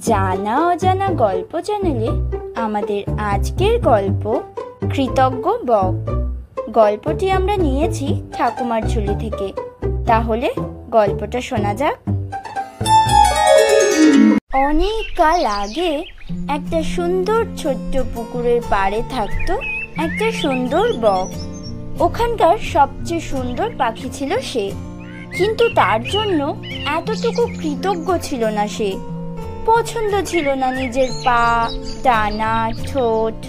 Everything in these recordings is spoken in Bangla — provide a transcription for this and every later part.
জানা অজানা গল্প চ্যানেলে আমাদের আজকের গল্প কৃতজ্ঞ বক। গল্পটি আমরা নিয়েছি ঠাকুমার ঝুলি থেকে। তাহলে গল্পটা শোনা যাক। অনেক কাল আগে একটা সুন্দর ছোট্ট পুকুরের পাড়ে থাকতো একটা সুন্দর বক। ওখানকার সবচেয়ে সুন্দর পাখি ছিল সে, কিন্তু তার জন্য এতটুকু কৃতজ্ঞ ছিল না সে। পছন্দ ছিল না নিজের পা, ডানা, ঠোঁট,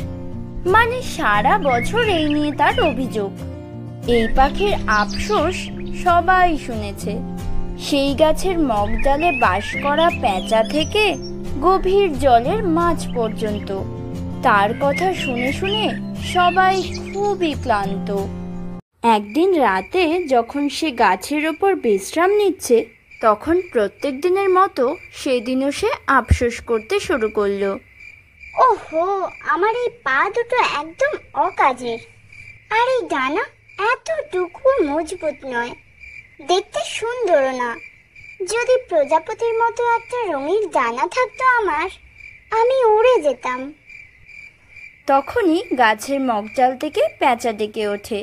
মানে সারা বছর এই নিয়ে তার অভিযোগ। এই পাখির আফসোস সবাই শুনেছে, সেই গাছের মগডালে বাস করা পেঁচা থেকে গভীর জলের মাছ পর্যন্ত। তার কথা শুনে শুনে সবাই খুবই ক্লান্ত। একদিন রাতে যখন সে গাছের ওপর বিশ্রাম নিচ্ছে, তখন প্রত্যেক দিনের মতো সেদিনও সে আফসোস করতে শুরু করলো। ওহো, আমার এই পা দুটো একদম অকাজের, আর এই ডানা এতটুকু মজবুত নয়, দেখতে সুন্দরও না। যদি প্রজাপতির মতো একটা রঙিন ডানা থাকতো আমার, আমি উড়ে যেতাম। তখনই গাছের মগডাল থেকে পেঁচা ডেকে ওঠে,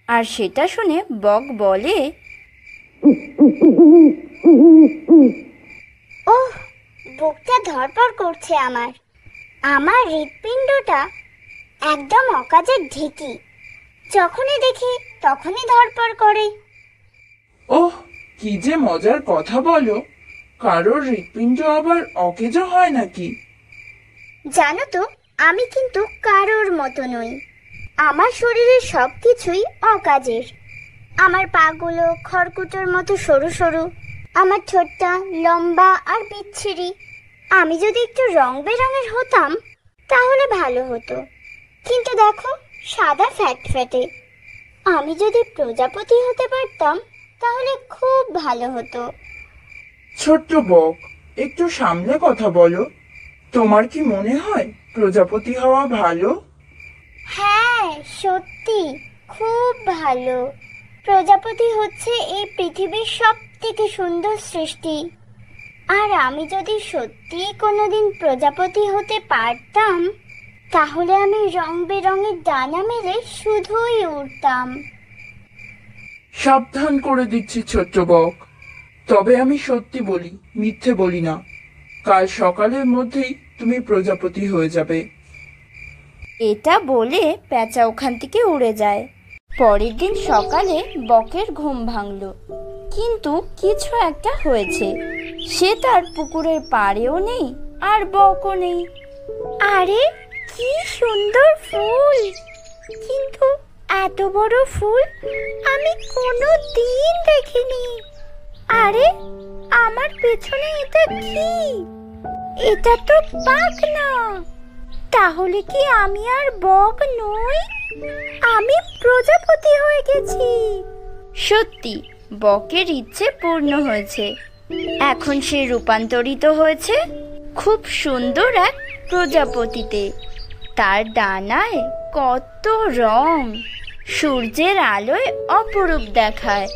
আর সেটা শুনে বক বলে, ওহ, বুকটা ধড়ফড় করছে আমার। আমার হৃৎপিণ্ডটা একদম অকাজের ঢেকি, যখনই দেখি তখনই ধড়ফড় করে। ওহ, কি যে মজার কথা বলো! কারোর হৃৎপিণ্ড আবার অকেজো হয় নাকি? জানো তো, আমি কিন্তু কারোর মতো নই। আমার শরীরের সবকিছুই অকাজের। আমার পাগুলো খড়কুটোর মতো সরু সরু, আমার ঠোঁটটা লম্বা আর বিচ্ছিরি। আমি যদি একটু রং বেরঙের হতাম তাহলে ভালো হতো, কিন্তু দেখো, সাদা ফ্যাটে। আমি যদি প্রজাপতি হতে পারতাম তাহলে খুব ভালো হতো। ছোট্ট বক, একটু সামনে কথা বলো। তোমার কি মনে হয় প্রজাপতি হওয়া ভালো? হ্যাঁ, সত্যি খুব ভালো। প্রজাপতি হচ্ছে এই পৃথিবীর সব থেকে সুন্দর সৃষ্টি। আর আমি যদি সত্যি কোনোদিন প্রজাপতি হতে পারতাম, তাহলে আমি রং বেরঙের ডানা মেলে শুধুই উড়তাম। সাবধান করে দিচ্ছি ছোট্ট বক, তবে আমি সত্যি বলি, মিথ্যে বলি না। কাল সকালের মধ্যেই তুমি প্রজাপতি হয়ে যাবে। এটা বলে পেঁচা ওখান থেকে উড়ে যায়। পরের দিন সকালে বকের ঘুম ভাঙল, কিন্তু কিছু একটা হয়েছে। সে তার পুকুরের পাড়েও নেই আর বকও নেই। আরে, কি সুন্দর ফুল! কিন্তু এত বড় ফুল আমি কোনো দিন দেখিনি। আরে, আমার পেছনে এটা কি? এটা তো পাখনা। তাহলে কি আমি আর বক নই? আমি প্রজাপতি হয়ে গেছি। সত্যি, বকের ইচ্ছে পূর্ণ হয়েছে। এখন সে রূপান্তরিত হয়েছে খুব সুন্দর এক প্রজাপতিতে। তার ডানায় কত রং, সূর্যের আলোয় অপরূপ দেখায়।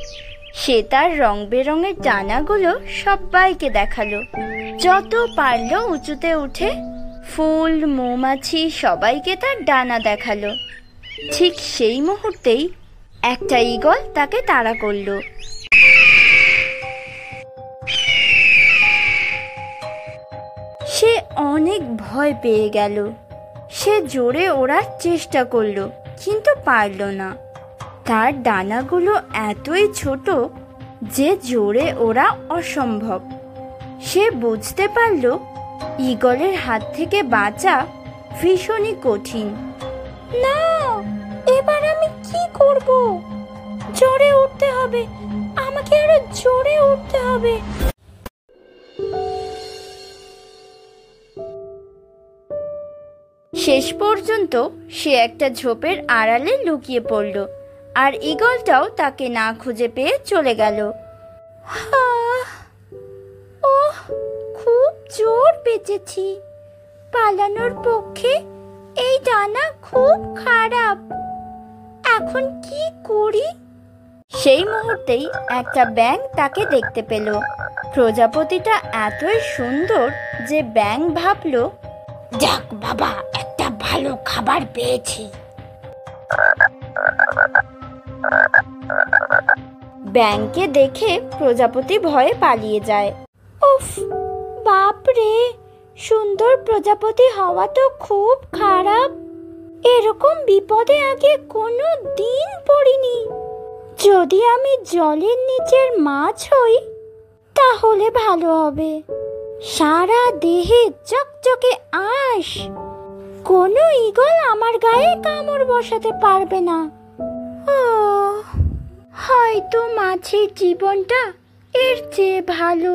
সে তার রং বেরঙের ডানাগুলো সবাইকে দেখালো। যত পারল উঁচুতে উঠে ফুল, মৌমাছি সবাইকে তার ডানা দেখালো। ঠিক সেই মুহূর্তেই একটা ঈগল তাকে তাড়া করলো। সে অনেক ভয় পেয়ে গেল। সে জোরে ওড়ার চেষ্টা করলো, কিন্তু পারল না। তার ডানাগুলো এতই ছোট যে জোরে ওড়া অসম্ভব। সে বুঝতে পারল ঈগলের হাত থেকে বাঁচা ভীষণই কঠিন। না, এবার আমি কি করব? জোরে উঠতে হবে, আমাকে আরো জোরে উঠতে হবে। শেষ পর্যন্ত সে একটা ঝোপের আড়ালে লুকিয়ে পড়ল, আর ঈগলটাও তাকে না খুঁজে পেয়ে চলে গেল। ওহ, খুব জোর বেঁচেছি। পালানোর পক্ষে এই ডানা খুব খারাপ। এখন কি করি? সেই মুহূর্তেই একটা ব্যাঙ তাকে দেখতে পেল। প্রজাপতিটা এতই সুন্দর যে ব্যাঙ ভাবলো, যাক বাবা, একটা ভালো খাবার পেয়েছি। ব্যাঙকে দেখে প্রজাপতি ভয়ে পালিয়ে যায়। উফ, বাপ রে, সুন্দর প্রজাপতি হওয়া তো খুব খারাপ। এরকম বিপদে আগে কোনো দিন পড়িনি। যদি আমি জলের নিচের মাছ হই তাহলে ভালো হবে। সারা দেহে চকচকে আঁশ, কোনো ঈগল আমার গায়ে কামড় বসাতে পারবে না। ও, হয়তো মাছের জীবনটা এর চেয়ে ভালো।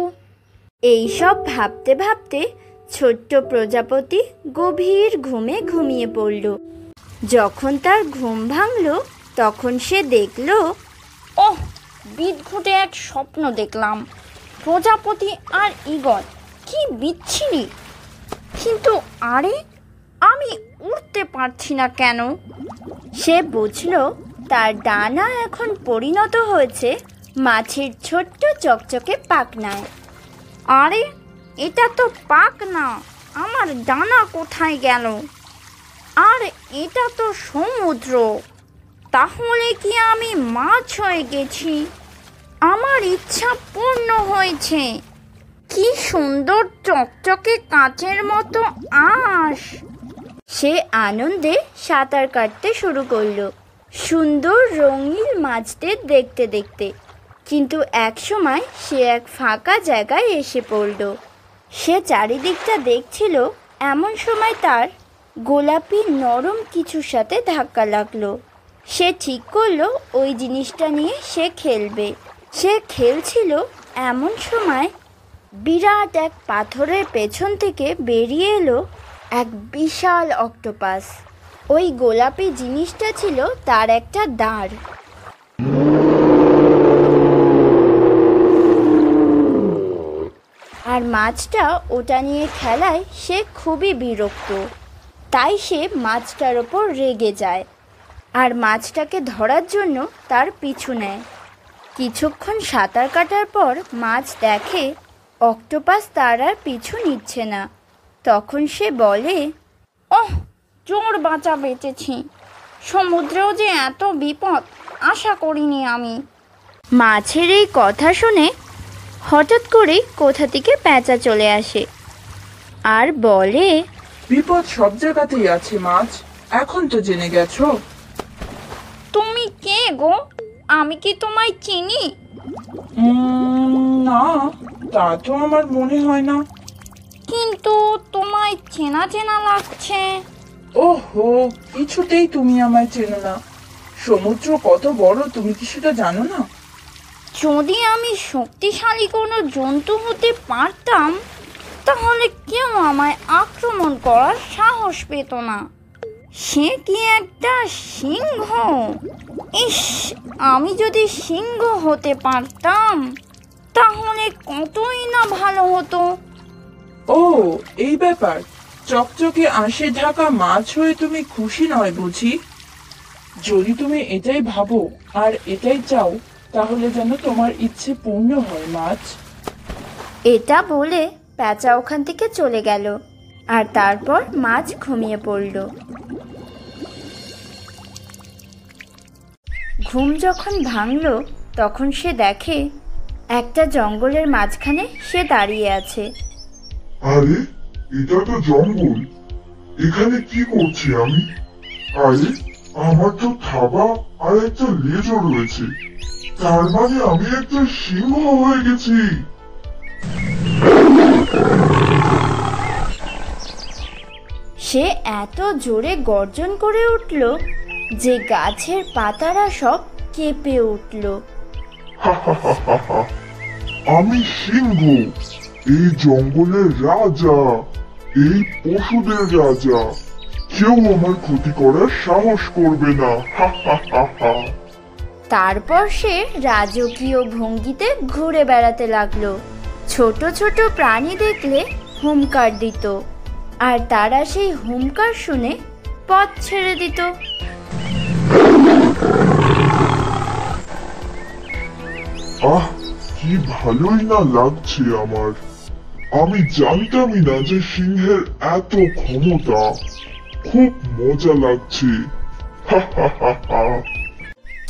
এইসব ভাবতে ভাবতে ছোট্ট প্রজাপতি গভীর ঘুমে ঘুমিয়ে পড়ল। যখন তার ঘুম ভাঙল তখন সে দেখল, ওহ, বিদঘুটে এক স্বপ্ন দেখলাম। প্রজাপতি আর ঈগল, কি বিচ্ছিরি! কিন্তু আরে, আমি উড়তে পারছি না কেন? সে বুঝল তার ডানা এখন পরিণত হয়েছে মাছের ছোট্ট চকচকে পাখনায়। আরে, এটা তো পাক না, আমার ডানা কোথায় গেল? আর এটা তো সমুদ্র, তাহলে কি আমি মাছ হয়ে গেছি? আমার ইচ্ছা পূর্ণ হয়েছে। কি সুন্দর চকচকে কাঁচের মতো আঁশ! সে আনন্দে সাঁতার কাটতে শুরু করলো সুন্দর রঙিন মাছদের দেখতে দেখতে। কিন্তু একসময় সে এক ফাঁকা জায়গায় এসে পড়ল। সে চারিদিকটা দেখছিল, এমন সময় তার গোলাপি নরম কিছুর সাথে ধাক্কা লাগলো। সে ঠিক করলো ওই জিনিসটা নিয়ে সে খেলবে। সে খেলছিল, এমন সময় বিরাট এক পাথরের পেছন থেকে বেরিয়ে এলো এক বিশাল অক্টোপাস। ওই গোলাপি জিনিসটা ছিল তার একটা দাঁড়। আর মাছটা ওটা নিয়ে খেলায় সে খুবই বিরক্ত। তাই সে মাছটার ওপর রেগে যায় আর মাছটাকে ধরার জন্য তার পিছু নেয়। কিছুক্ষণ সাঁতার কাটার পর মাছ দেখে অক্টোপাস তার আর পিছু নিচ্ছে না। তখন সে বলে, ওহ, জোর বাঁচা বেঁচেছি। সমুদ্রেও যে এত বিপদ আশা করিনি আমি। মাছের এই কথা শুনে হঠাৎ করেই কোথা থেকে পেঁচা চলে আসে আর বলে, বিপদ সব জায়গাতেই আছে মাছ, এখন তো জেনে গেছো। তুমি কে গো? আমি কি তোমায় চিনি? না, তা তো আমার মনে হয় না। কিন্তু তোমায় চেনা চেনা লাগছে। ওহো, কিছুতেই তুমি আমায় চেনো না। সমুদ্র কত বড় তুমি কি সেটা জানো না? যদি আমি শক্তিশালী কোনো জন্তু হতে পারতাম তাহলে কেউ আমায় আক্রমণ করার সাহস পেত না। সে কি একটা সিংহ! ইস, আমি যদি সিংহ হতে পারতাম তাহলে কতই না ভালো হতো। ও, এই ব্যাপার। চকচকে আঁশে ঢাকা মাছ হয়ে তুমি খুশি নয় বুঝি? যদি তুমি এটাই ভাবো আর এটাই চাও তাহলে যেন তোমার ইচ্ছে পূর্ণ হয় মাছ। এটা বলে পেঁচা ওখান থেকে চলে গেল আর তারপর মাছ ঘুমিয়ে পড়ল। ঘুম যখন ভাঙল তখন সে দেখে একটা জঙ্গলের মাঝখানে সে দাঁড়িয়ে আছে। আরে, এটা তো জঙ্গল। এখানে কি করছি আমি? আরে, আমার তো থাবা আর একটা লেজও রয়েছে। তার মানে আমি একটা সিংহ হয়ে গেছি। সে এত জোরে গর্জন করে উঠল যে গাছের পাতারা সব কেঁপে উঠল। আমি সিংহ, এই জঙ্গলের রাজা, এই পশুদের রাজা। কেউ আমার ক্ষতি করার সাহস করবে না। তারপর সে রাজকীয় ভঙ্গিতে ঘুরে বেড়াতে লাগলো। ছোট ছোট প্রাণী দেখলে হুমকার দিত আর তারা সেই হুমকার শুনে পথ ছেড়ে দিত। আহ, কি কি ভালোই না লাগছে আমার। আমি জানতামই না যে সিংহের এত ক্ষমতা। খুব মজা লাগছে। হা হা হা হা।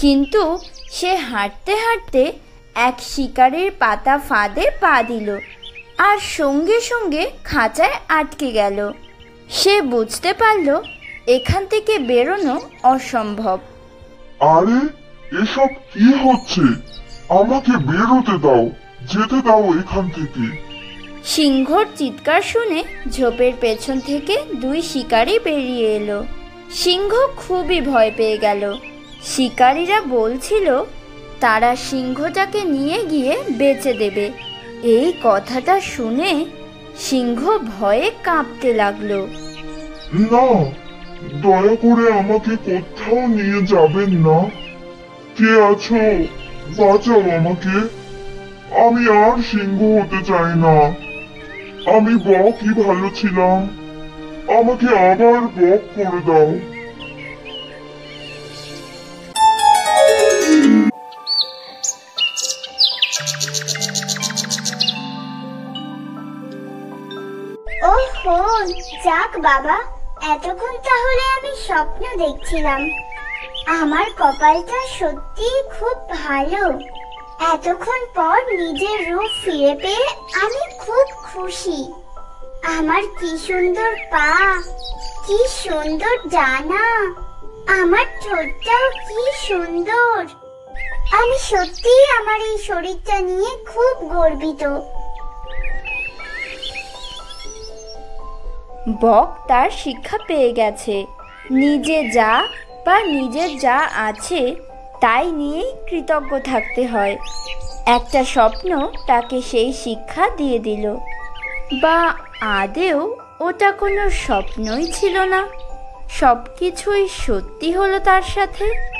কিন্তু সে হাঁটতে হাঁটতে এক শিকারীর পাতা ফাঁদে পা দিল আর সঙ্গে সঙ্গে খাঁচায় আটকে গেল। সে বুঝতে পারল এখান থেকে বেরোনো অসম্ভব। আরে এসব কি হচ্ছে? আমাকে বেরোতে দাও, যেতে দাও এখান থেকে। সিংহর চিৎকার শুনে ঝোপের পেছন থেকে দুই শিকারী বেরিয়ে এলো। সিংহ খুবই ভয় পেয়ে গেল। শিকারীরা বলছিল তারা সিংহটাকে নিয়ে গিয়ে বেচে দেবে। এই কথাটা শুনে সিংহ ভয়ে কাঁপতে লাগলো। না, দয়া করে আমাকে কোথাও নিয়ে যাবেন না। কে আছো? বাঁচাও আমাকে। আমি আর সিংহ হতে চাই না। আমি বকই ভালো ছিলাম। আমাকে আবার বক করে দাও। ওহো, যাক বাবা, এতক্ষণ তাহলে আমি স্বপ্ন দেখছিলাম। আমার কপালটা সত্যি খুব ভালো। এতক্ষণ পর নিজের রূপ ফিরে পেয়ে আমি খুব খুশি। আমার কি সুন্দর পা, কি সুন্দর ডানা, আমার ঠোঁটটাও কি সুন্দর। আমি সত্যি আমার এই শরীরটা নিয়ে খুব গর্বিত। বক তার শিক্ষা পেয়ে গেছে। নিজের যা আছে তাই নিয়েই কৃতজ্ঞ থাকতে হয়। একটা স্বপ্ন তাকে সেই শিক্ষা দিয়ে দিল। বা আদেও ওটা কোনো স্বপ্নই ছিল না, সবকিছুই সত্যি হলো তার সাথে।